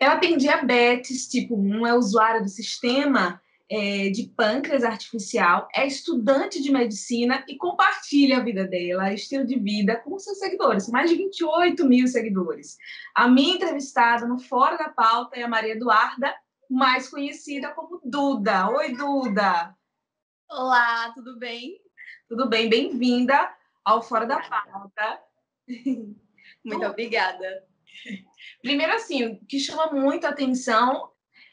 Ela tem diabetes tipo 1, é usuária do sistema de pâncreas artificial, é estudante de medicina e compartilha a vida dela, estilo de vida, com seus seguidores, mais de 28 mil seguidores. A minha entrevistada no Fora da Pauta é a Maria Eduarda, mais conhecida como Duda. Oi, Duda! Olá, tudo bem? Tudo bem? Bem-vinda ao Fora da Pauta. Muito obrigada. Primeiro, assim, o que chama muito a atenção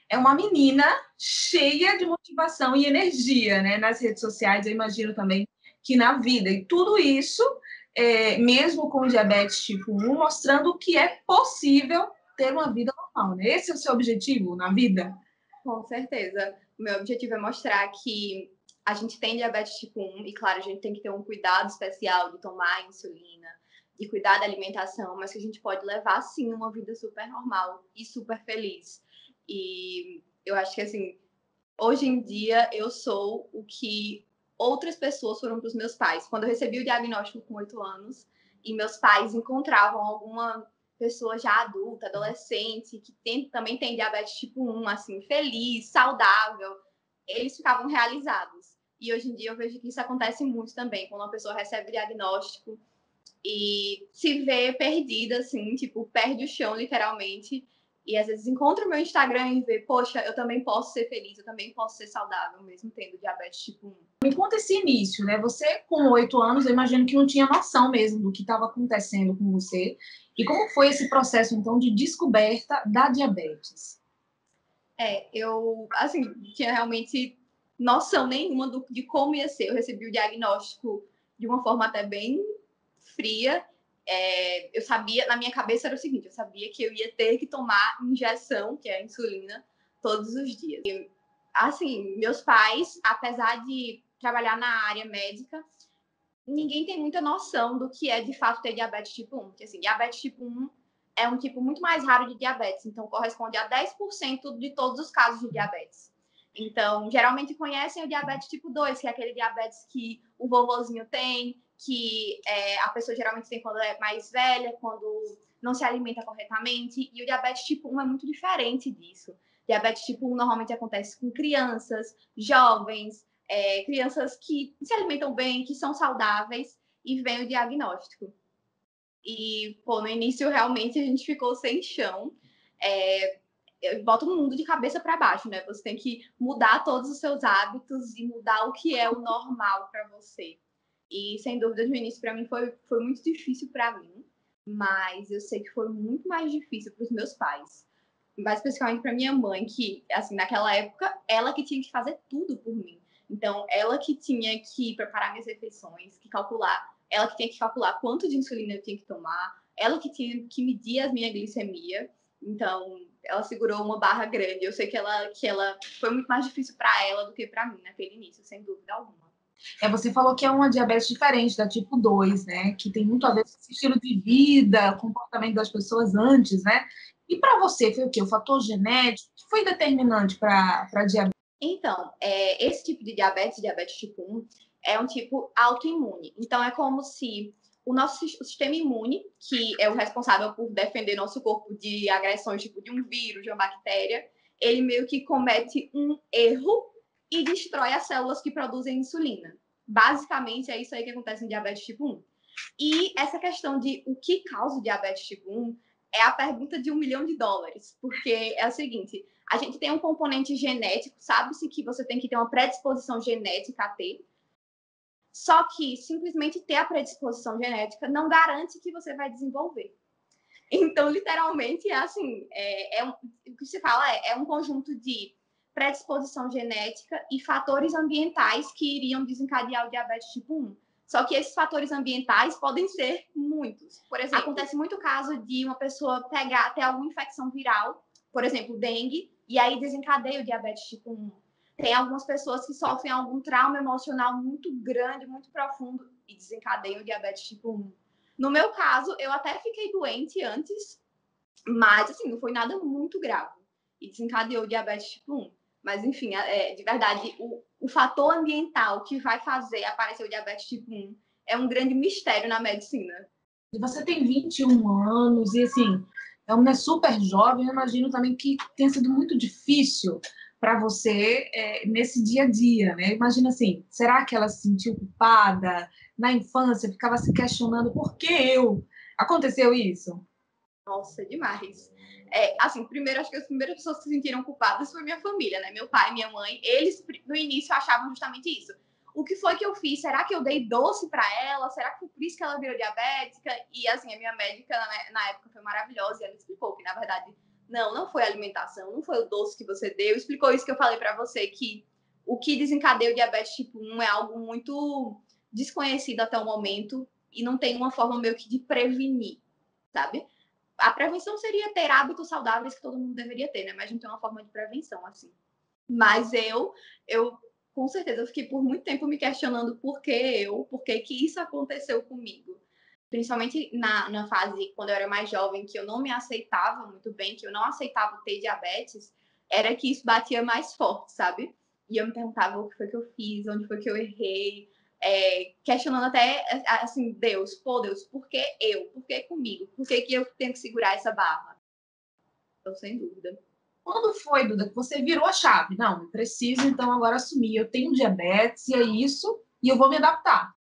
é uma menina cheia de motivação e energia, né? Nas redes sociais, eu imagino também que na vida. E tudo isso, mesmo com diabetes tipo 1, mostrando que é possível ter uma vida normal, né? Esse é o seu objetivo na vida? Com certeza. O meu objetivo é mostrar que a gente tem diabetes tipo 1 e, claro, a gente tem que ter um cuidado especial de tomar insulina, de cuidar da alimentação, mas que a gente pode levar, sim, uma vida super normal e super feliz. E eu acho que, assim, hoje em dia eu sou o que outras pessoas foram para os meus pais. Quando eu recebi o diagnóstico com 8 anos e meus pais encontravam alguma pessoa já adulta, adolescente, que também tem diabetes tipo 1, assim, feliz, saudável, eles ficavam realizados. E hoje em dia eu vejo que isso acontece muito também, quando uma pessoa recebe o diagnóstico e se vê perdida, assim, tipo, perde o chão, literalmente, e às vezes encontra o meu Instagram e vê, poxa, eu também posso ser feliz, eu também posso ser saudável, mesmo tendo diabetes tipo 1. Me conta esse início, né? Você, com 8 anos, eu imagino que não tinha noção mesmo do que estava acontecendo com você. E como foi esse processo, então, de descoberta da diabetes? Eu, assim, tinha realmente noção nenhuma de como ia ser. Eu recebi o diagnóstico de uma forma até bem fria. Eu sabia, na minha cabeça era o seguinte, eu sabia que eu ia ter que tomar injeção, que é a insulina, todos os dias. E, assim, meus pais, apesar de trabalhar na área médica, ninguém tem muita noção do que é de fato ter diabetes tipo 1. Porque, assim, diabetes tipo 1 é um tipo muito mais raro de diabetes, então corresponde a 10% de todos os casos de diabetes. Então, geralmente conhecem o diabetes tipo 2, que é aquele diabetes que o vovozinho tem, que a pessoa geralmente tem quando é mais velha, quando não se alimenta corretamente. E o diabetes tipo 1 é muito diferente disso. Diabetes tipo 1 normalmente acontece com crianças, jovens, crianças que se alimentam bem, que são saudáveis, e vem o diagnóstico. E, pô, no início, realmente, a gente ficou sem chão. Bota o mundo de cabeça para baixo, né? Você tem que mudar todos os seus hábitos e mudar o que é o normal para você. E, sem dúvida, no início, para mim, foi muito difícil para mim. Mas eu sei que foi muito mais difícil para os meus pais. Mais especificamente para minha mãe, que, assim, naquela época, ela que tinha que fazer tudo por mim. Então, ela que tinha que preparar minhas refeições, ela que tinha que calcular quanto de insulina eu tinha que tomar, ela que tinha que medir a minha glicemia. Então, ela segurou uma barra grande. Eu sei que ela foi muito mais difícil para ela do que para mim naquele início, sem dúvida alguma. Você falou que é uma diabetes diferente da tipo 2, né? Que tem muito a ver com esse estilo de vida, comportamento das pessoas antes, né? E para você, foi o quê? O fator genético? O que foi determinante para a diabetes? Então, esse tipo de diabetes tipo 1, é um tipo autoimune. Então, é como se o nosso sistema imune, que é o responsável por defender nosso corpo de agressões, tipo de um vírus, de uma bactéria, ele meio que comete um erro e destrói as células que produzem insulina. Basicamente, é isso aí que acontece em diabetes tipo 1. E essa questão de o que causa o diabetes tipo 1 é a pergunta de $1 milhão, porque é o seguinte, a gente tem um componente genético, sabe-se que você tem que ter uma predisposição genética a ter, só que simplesmente ter a predisposição genética não garante que você vai desenvolver. Então, literalmente, é assim, o que se fala é um conjunto de predisposição genética e fatores ambientais que iriam desencadear o diabetes tipo 1. Só que esses fatores ambientais podem ser muitos. Por exemplo, acontece muito o caso de uma pessoa ter alguma infecção viral, por exemplo, dengue, e aí desencadeia o diabetes tipo 1. Tem algumas pessoas que sofrem algum trauma emocional muito grande, muito profundo, e desencadeiam o diabetes tipo 1. No meu caso, eu até fiquei doente antes, mas assim, não foi nada muito grave. E desencadeou o diabetes tipo 1. Mas, enfim, de verdade, o fator ambiental que vai fazer aparecer o diabetes tipo 1 é um grande mistério na medicina. Você tem 21 anos e, assim, é uma mulher super jovem. Eu imagino também que tenha sido muito difícil para você nesse dia a dia, né? Imagina assim, será que ela se sentiu culpada na infância? Ficava se questionando por que eu? Aconteceu isso? Nossa, demais. Assim, primeiro, acho que as primeiras pessoas que se sentiram culpadas foi minha família, né? Meu pai e minha mãe, eles no início achavam justamente isso. O que foi que eu fiz? Será que eu dei doce para ela? Será que foi por isso que ela virou diabética? E, assim, a minha médica, na época, foi maravilhosa e ela explicou que, na verdade, não foi a alimentação, não foi o doce que você deu. Explicou isso que eu falei para você, que o que desencadeia o diabetes tipo 1 é algo muito desconhecido até o momento e não tem uma forma meio que de prevenir, sabe? A prevenção seria ter hábitos saudáveis que todo mundo deveria ter, né? Mas não tem uma forma de prevenção, assim. Mas eu com certeza, eu fiquei por muito tempo me questionando por que isso aconteceu comigo. Principalmente na fase, quando eu era mais jovem, que eu não me aceitava muito bem, que eu não aceitava ter diabetes, era que isso batia mais forte, sabe? E eu me perguntava o que foi que eu fiz, onde foi que eu errei, questionando até, assim, Deus, por que eu? Por que comigo? Por que eu tenho que segurar essa barra? Então, sem dúvida. Quando foi, Duda, que você virou a chave? Não, eu preciso então agora assumir. Eu tenho diabetes e é isso, e eu vou me adaptar.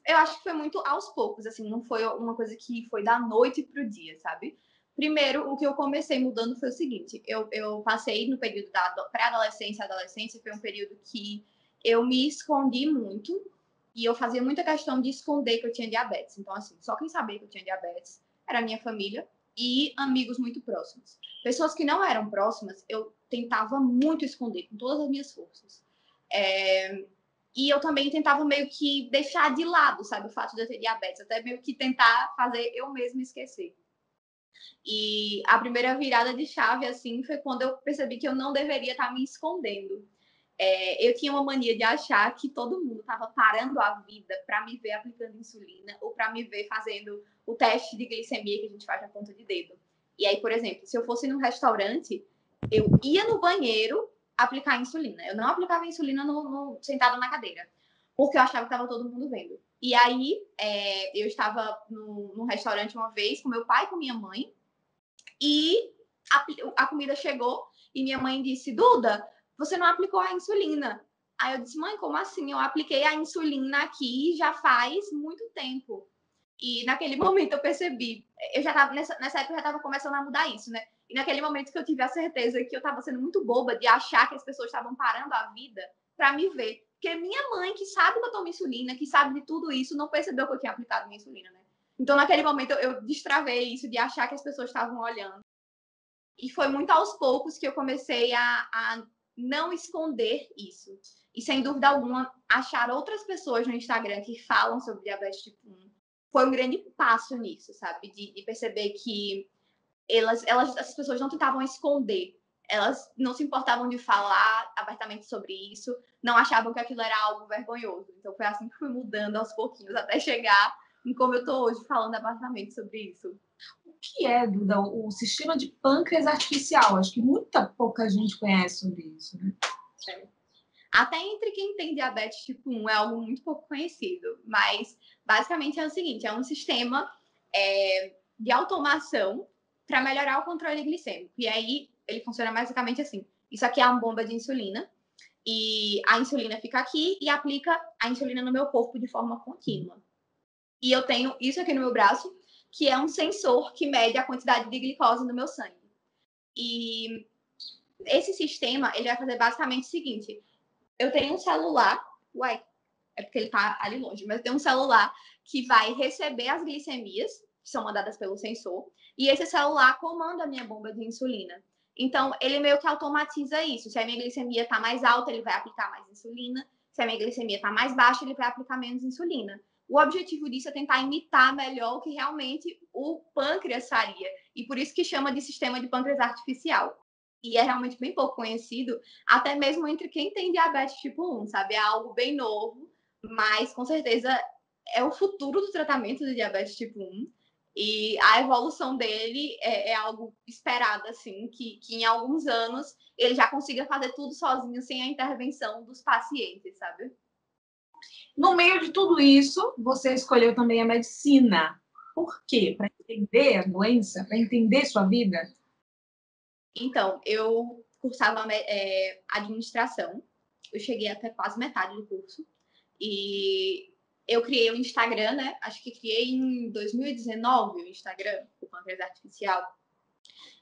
Eu acho que foi muito aos poucos, assim, não foi uma coisa que foi da noite pro dia, sabe? Primeiro, o que eu comecei mudando foi o seguinte: eu passei no período da pré-adolescência, adolescência, foi um período que eu me escondi muito e eu fazia muita questão de esconder que eu tinha diabetes. Então, assim, só quem sabia que eu tinha diabetes era a minha família e amigos muito próximos. Pessoas que não eram próximas, eu tentava muito esconder com todas as minhas forças. E eu também tentava meio que deixar de lado, sabe, o fato de eu ter diabetes, até meio que tentar fazer eu mesma esquecer. E a primeira virada de chave, assim, foi quando eu percebi que eu não deveria estar me escondendo. Eu tinha uma mania de achar que todo mundo estava parando a vida para me ver aplicando insulina ou para me ver fazendo o teste de glicemia que a gente faz na ponta de dedo. E aí, por exemplo, se eu fosse num restaurante, eu ia no banheiro aplicar insulina. Eu não aplicava insulina sentada na cadeira, porque eu achava que estava todo mundo vendo. E aí, eu estava num restaurante uma vez com meu pai e com minha mãe, e a comida chegou e minha mãe disse: Duda, você não aplicou a insulina. Aí eu disse: mãe, como assim? Eu apliquei a insulina aqui já faz muito tempo. E naquele momento eu percebi, eu já estava nessa época eu já estava começando a mudar isso, né? E naquele momento que eu tive a certeza que eu estava sendo muito boba de achar que as pessoas estavam parando a vida para me ver. Porque minha mãe, que sabe que eu tomo insulina, que sabe de tudo isso, não percebeu que eu tinha aplicado minha insulina, né? Então, naquele momento, eu destravei isso de achar que as pessoas estavam olhando. E foi muito aos poucos que eu comecei a não esconder isso. E, sem dúvida alguma, achar outras pessoas no Instagram que falam sobre diabetes tipo 1 foi um grande passo nisso, sabe? De perceber que essas pessoas não tentavam esconder. Elas não se importavam de falar abertamente sobre isso, não achavam que aquilo era algo vergonhoso. Então, foi assim que fui mudando aos pouquinhos, até chegar em como eu estou hoje, falando abertamente sobre isso. O que é, Duda, o sistema de pâncreas artificial? Acho que muita pouca gente conhece sobre isso, né? Até entre quem tem diabetes tipo 1 é algo muito pouco conhecido, mas basicamente é o seguinte: é um sistema de automação para melhorar o controle glicêmico. E aí ele funciona basicamente assim: isso aqui é uma bomba de insulina, e a insulina fica aqui e aplica a insulina no meu corpo de forma contínua. E eu tenho isso aqui no meu braço, que é um sensor que mede a quantidade de glicose no meu sangue. E esse sistema, ele vai fazer basicamente o seguinte: eu tenho um celular, é porque ele tá ali longe, mas eu tenho um celular que vai receber as glicemias, que são mandadas pelo sensor, e esse celular comanda a minha bomba de insulina. Então, ele meio que automatiza isso. Se a minha glicemia tá mais alta, ele vai aplicar mais insulina. Se a minha glicemia tá mais baixa, ele vai aplicar menos insulina. O objetivo disso é tentar imitar melhor o que realmente o pâncreas faria. E por isso que chama de sistema de pâncreas artificial. E é realmente bem pouco conhecido, até mesmo entre quem tem diabetes tipo 1, sabe? É algo bem novo, mas com certeza é o futuro do tratamento de diabetes tipo 1. E a evolução dele é algo esperado, assim, que em alguns anos ele já consiga fazer tudo sozinho, sem a intervenção dos pacientes, sabe? No meio de tudo isso, você escolheu também a medicina. Por quê? Para entender a doença, para entender sua vida? Então, eu cursava administração, eu cheguei até quase metade do curso, e eu criei o Instagram, né? Acho que criei em 2019 o Instagram, o Pancreas Artificial.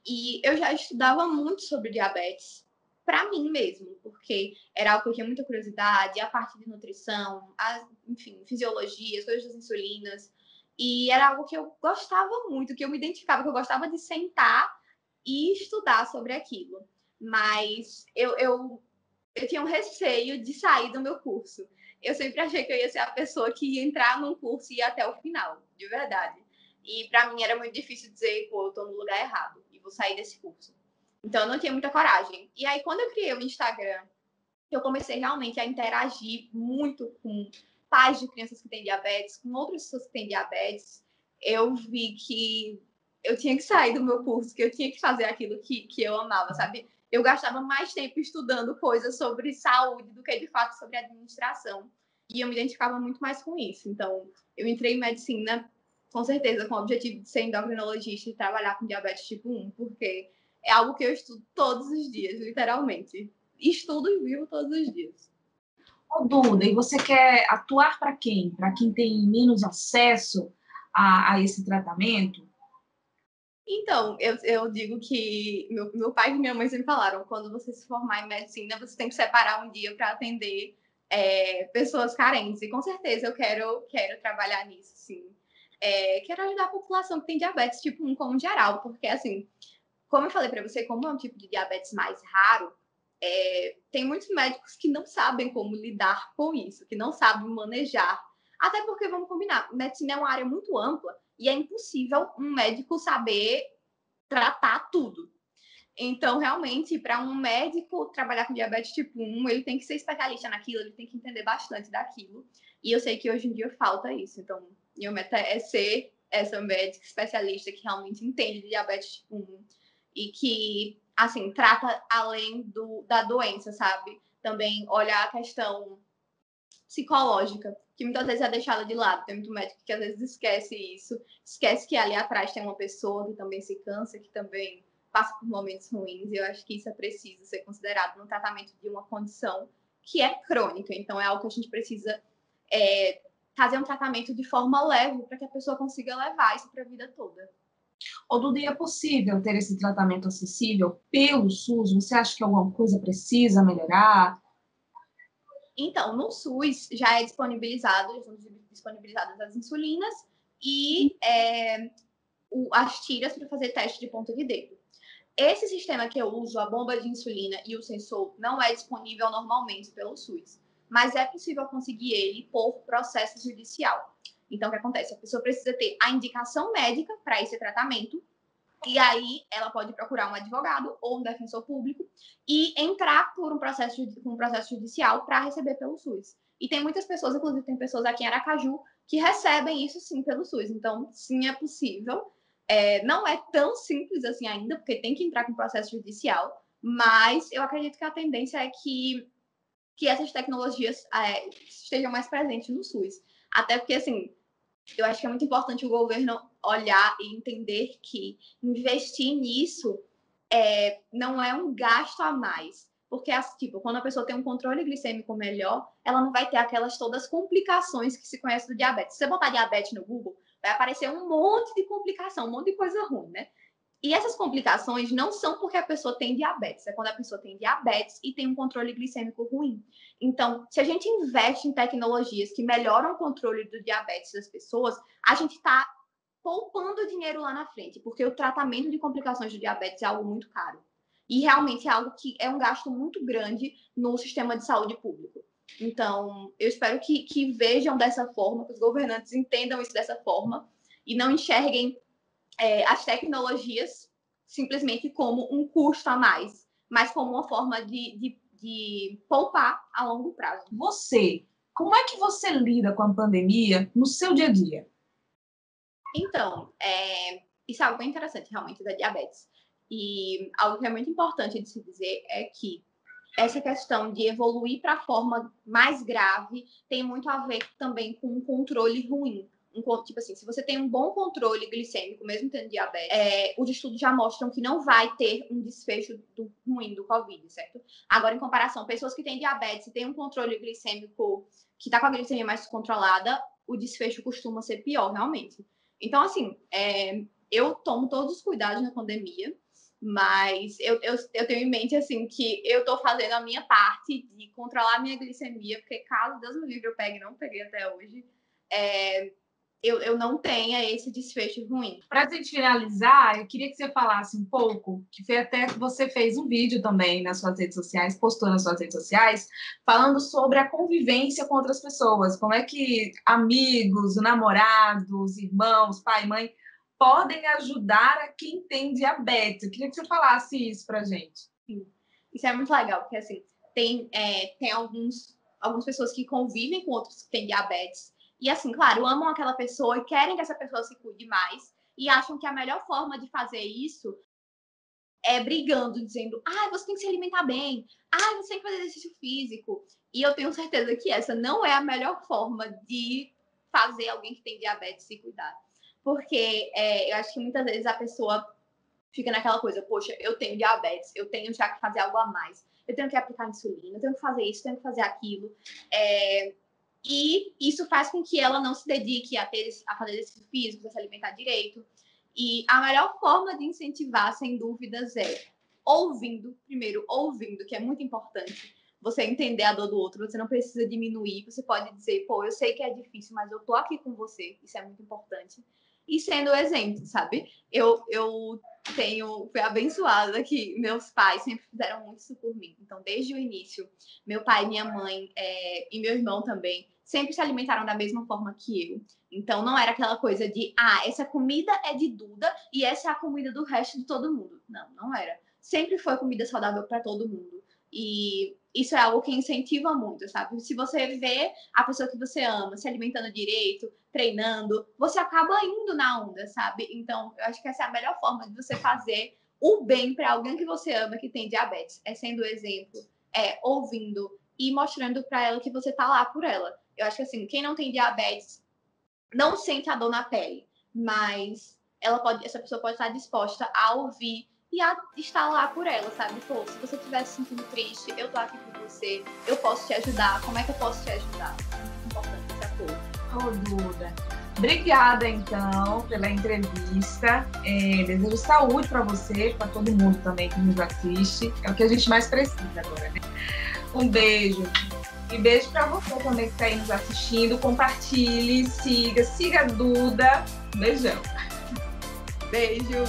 E eu já estudava muito sobre diabetes, para mim mesmo, porque era algo que eu tinha muita curiosidade, a parte de nutrição, enfim, fisiologia, as coisas das insulinas. E era algo que eu gostava muito, que eu me identificava, que eu gostava de sentar e estudar sobre aquilo. Mas eu tinha um receio de sair do meu curso. Eu sempre achei que eu ia ser a pessoa que ia entrar num curso e ir até o final, de verdade. E para mim era muito difícil dizer, pô, eu tô no lugar errado e vou sair desse curso. Então eu não tinha muita coragem. E aí quando eu criei o Instagram, eu comecei realmente a interagir muito com pais de crianças que têm diabetes, com outras pessoas que têm diabetes, eu vi que eu tinha que sair do meu curso, que eu tinha que fazer aquilo que eu amava, sabe? Eu gastava mais tempo estudando coisas sobre saúde do que, de fato, sobre administração. E eu me identificava muito mais com isso. Então, eu entrei em medicina, com certeza, com o objetivo de ser endocrinologista e trabalhar com diabetes tipo 1, porque é algo que eu estudo todos os dias, literalmente. Estudo e vivo todos os dias. Ô, Duda, e você quer atuar para quem? Para quem tem menos acesso a esse tratamento? Então, eu digo que meu pai e minha mãe sempre falaram, quando você se formar em medicina, você tem que separar um dia para atender pessoas carentes. E com certeza eu quero trabalhar nisso, sim. Quero ajudar a população que tem diabetes tipo 1 como geral, porque assim, como eu falei para você, como é um tipo de diabetes mais raro, tem muitos médicos que não sabem como lidar com isso, que não sabem manejar. Até porque, vamos combinar, medicina é uma área muito ampla e é impossível um médico saber tratar tudo. Então, realmente, para um médico trabalhar com diabetes tipo 1, ele tem que ser especialista naquilo, ele tem que entender bastante daquilo. E eu sei que hoje em dia falta isso. Então, minha meta é ser essa médica especialista que realmente entende de diabetes tipo 1 e que, assim, trata além da doença, sabe? Também olhar a questão psicológica, que muitas vezes é deixada de lado. Tem muito médico que às vezes esquece isso, esquece que ali atrás tem uma pessoa que também se cansa, que também passa por momentos ruins, e eu acho que isso é preciso ser considerado no tratamento de uma condição que é crônica. Então, é algo que a gente precisa fazer um tratamento de forma leve para que a pessoa consiga levar isso para a vida toda. Ou Duda, é possível ter esse tratamento acessível pelo SUS? Você acha que alguma coisa precisa melhorar? Então, no SUS já é disponibilizadas as insulinas e as tiras para fazer teste de ponta de dedo. Esse sistema que eu uso, a bomba de insulina e o sensor, não é disponível normalmente pelo SUS, mas é possível conseguir ele por processo judicial. Então, o que acontece? A pessoa precisa ter a indicação médica para esse tratamento, e aí ela pode procurar um advogado ou um defensor público e entrar por um processo judicial para receber pelo SUS. E tem muitas pessoas, inclusive tem pessoas aqui em Aracaju, que recebem isso sim pelo SUS. Então, sim, é possível. Não é tão simples assim ainda, porque tem que entrar com processo judicial, mas eu acredito que a tendência é que essas tecnologias estejam mais presentes no SUS. Até porque, assim, eu acho que é muito importante o governo olhar e entender que investir nisso não é um gasto a mais. Porque, tipo, quando a pessoa tem um controle glicêmico melhor, ela não vai ter aquelas todas complicações que se conhece do diabetes. Se você botar diabetes no Google, vai aparecer um monte de complicação, um monte de coisa ruim, né? E essas complicações não são porque a pessoa tem diabetes, é quando a pessoa tem diabetes e tem um controle glicêmico ruim. Então, se a gente investe em tecnologias que melhoram o controle do diabetes das pessoas, a gente está poupando dinheiro lá na frente, porque o tratamento de complicações do diabetes é algo muito caro. E realmente é algo que é um gasto muito grande no sistema de saúde público. Então, eu espero que vejam dessa forma, que os governantes entendam isso dessa forma e não enxerguem as tecnologias simplesmente como um custo a mais, mas como uma forma de poupar a longo prazo. Você, como é que você lida com a pandemia no seu dia a dia? Então, isso é algo bem interessante, realmente, da diabetes. E algo que é muito importante de se dizer é que essa questão de evoluir para a forma mais grave tem muito a ver também com um controle ruim. Tipo assim, se você tem um bom controle glicêmico, mesmo tendo diabetes, os estudos já mostram que não vai ter um desfecho ruim do Covid, certo? Agora, em comparação, pessoas que têm diabetes e têm um controle glicêmico que está com a glicemia mais controlada, o desfecho costuma ser pior, realmente. Então, assim, eu tomo todos os cuidados na pandemia, mas eu tenho em mente, assim, que eu tô fazendo a minha parte de controlar a minha glicemia, porque caso Deus me livre eu pegue, não peguei até hoje, eu não tenha esse desfecho ruim. Para a gente finalizar, eu queria que você falasse um pouco, que foi até que você fez um vídeo também nas suas redes sociais, postou nas suas redes sociais, falando sobre a convivência com outras pessoas, como é que amigos, namorados, irmãos, pai, mãe, podem ajudar a quem tem diabetes. Eu queria que você falasse isso para a gente. Sim. Isso é muito legal, porque assim, tem algumas pessoas que convivem com outros que têm diabetes, e assim, claro, amam aquela pessoa e querem que essa pessoa se cuide mais, e acham que a melhor forma de fazer isso é brigando, dizendo, você tem que se alimentar bem, você tem que fazer exercício físico. E eu tenho certeza que essa não é a melhor forma de fazer alguém que tem diabetes se cuidar. Porque eu acho que muitas vezes a pessoa fica naquela coisa, poxa, eu tenho diabetes, eu tenho já que fazer algo a mais, eu tenho que aplicar insulina, eu tenho que fazer isso, eu tenho que fazer aquilo. E isso faz com que ela não se dedique a fazer exercício físico, a se alimentar direito. E a melhor forma de incentivar, sem dúvidas, é ouvindo, que é muito importante. Você entender a dor do outro, você não precisa diminuir, você pode dizer, eu sei que é difícil, mas eu tô aqui com você, isso é muito importante. E sendo o exemplo, sabe? Eu fui abençoada que meus pais sempre fizeram muito isso por mim. Então, desde o início, meu pai, minha mãe e meu irmão também sempre se alimentaram da mesma forma que eu. Então, não era aquela coisa de, essa comida é de Duda e essa é a comida do resto de todo mundo. Não, não era. Sempre foi comida saudável para todo mundo. E isso é algo que incentiva muito, sabe? Se você vê a pessoa que você ama se alimentando direito, treinando, você acaba indo na onda, sabe? Então, eu acho que essa é a melhor forma de você fazer o bem para alguém que você ama que tem diabetes. É sendo exemplo, ouvindo e mostrando para ela que você tá lá por ela. Eu acho que assim, quem não tem diabetes não sente a dor na pele, mas essa pessoa pode estar disposta a ouvir e a estar lá por ela, sabe? Se você estiver se sentindo triste, eu tô aqui por você, eu posso te ajudar, como é que eu posso te ajudar? É muito importante esse apoio. Duda, obrigada, então, pela entrevista. Desejo saúde para você, para todo mundo também que nos assiste. É o que a gente mais precisa agora, né? Um beijo. E beijo para você também que está aí nos assistindo. Compartilhe, siga a Duda. Beijão. Beijo.